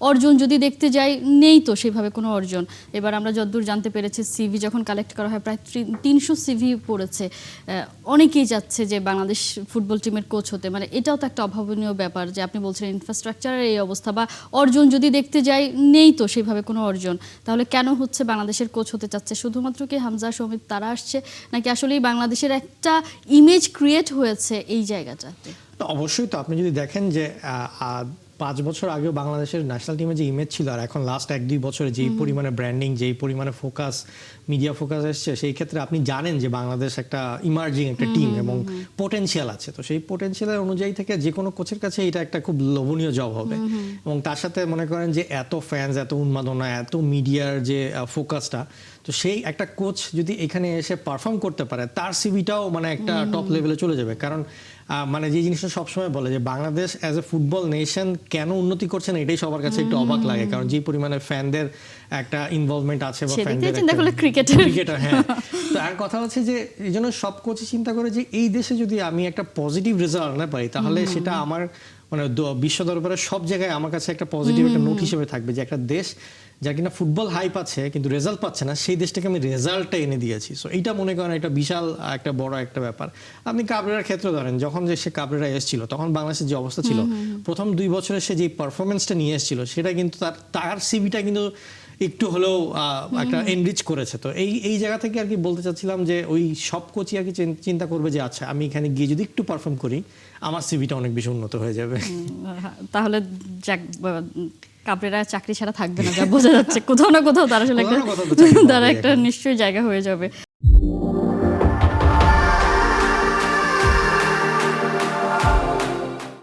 অর্জন যদি দেখতে যাই নেই তো সেভাবে কোনো অর্জন। এবার আমরা যতদূর জানতে পেরেছি সিভি যখন কালেক্ট করা হয় প্রায় 300 সিভি পড়েছে। অনেকেই যাচ্ছে যে বাংলাদেশ ফুটবল টিমের কোচ হতে, মানে এটাও তো একটা অভাবনীয় ব্যাপার যে আপনি বলছেন ইনফ্রাস্ট্রাকচারের এই অবস্থা, বা অর্জন যদি দেখতে যাই নেই তো সেভাবে কোনো অর্জন। তাহলে কেন হচ্ছে বাংলাদেশের কোচ হতে চাচ্ছে? শুধুমাত্র কি হামজা সমিত তারা আসছে, নাকি আসলেই বাংলাদেশের একটা ইমেজ ক্রিয়েট হয়েছে এই জায়গাটাতে? অবশ্যই। তো আপনি যদি দেখেন যে 5 বছর আগেও বাংলাদেশের ন্যাশনাল টিমে যে ইমেজ ছিল আর এখন লাস্ট 1-2 বছরে যেই পরিমাণে ব্র্যান্ডিং, যেই পরিমাণে ফোকাস, মিডিয়া ফোকাস এসছে, সেই ক্ষেত্রে আপনি জানেন যে বাংলাদেশ একটা ইমার্জিং একটা টিম এবং পোটেনশিয়াল আছে। তো সেই পোটেনশিয়ালের অনুযায়ী থেকে যে কোনো কোচের কাছে এটা একটা খুব লোভনীয় জব হবে। এবং তার সাথে মনে করেন যে এত ফ্যান্স, এত উন্মাদনা, এত মিডিয়ার যে ফোকাসটা, তো সেই একটা কোচ যদি এখানে এসে পারফর্ম করতে পারে তার সিভিটাও মানে একটা টপ লেভেলে চলে যাবে। কারণ মানে যে জিনিসটা সবসময় বলে যে Bangladesh as a football nation কেন উন্নতি করছে না এটাই সবার কাছে একটু অবাক লাগে। কারণ যে পরিমাণে ফ্যানদের একটা ইনভলভমেন্ট আছে বা ফ্যানদের ক্রিকেটার, হ্যাঁ। তো আর কথা হচ্ছে যে এই জন্য সব কোচই চিন্তা করে যে এই দেশে যদি আমি একটা পজিটিভ রেজাল্ট আনতে পারি তাহলে সেটা আমার মানে বিশ্ব দরবারে সব জায়গায় আমার কাছে একটা পজিটিভ একটা নোট হিসেবে থাকবে যে একটা দেশ যার কিনা ফুটবল হাইপ আছে কিন্তু রেজাল্ট পাচ্ছে না, সেই দেশটাকে আমি রেজাল্টটা এনে দিয়েছি। সো এইটা মনে করেন একটা বিশাল একটা বড় একটা ব্যাপার। আপনি কাবরেরার ক্ষেত্রে ধরেন, যখন যে সে কাবরেরা এসেছিল তখন বাংলাদেশের যে অবস্থা ছিল, প্রথম 2 বছরে সে যে পারফরমেন্সটা নিয়ে এসেছিল সেটা কিন্তু তার সিভিটা কিন্তু একটু হলেও একটা এনরিচ করেছে। তো এই জায়গা থেকে আর কি বলতে চাচ্ছিলাম যে ওই সব কোচই আর কি চিন্তা করবে যে আচ্ছা আমি এখানে গিয়ে যদি একটু পারফর্ম করি আমার সিভিটা অনেক বেশি উন্নত হয়ে যাবে। তাহলে কাবরেরা চাকরি ছাড়া থাকবে না, যা বোঝা যাচ্ছে। কোথাও না কোথাও তারা আসলে তারা একটা নিশ্চয়ই জায়গা হয়ে যাবে।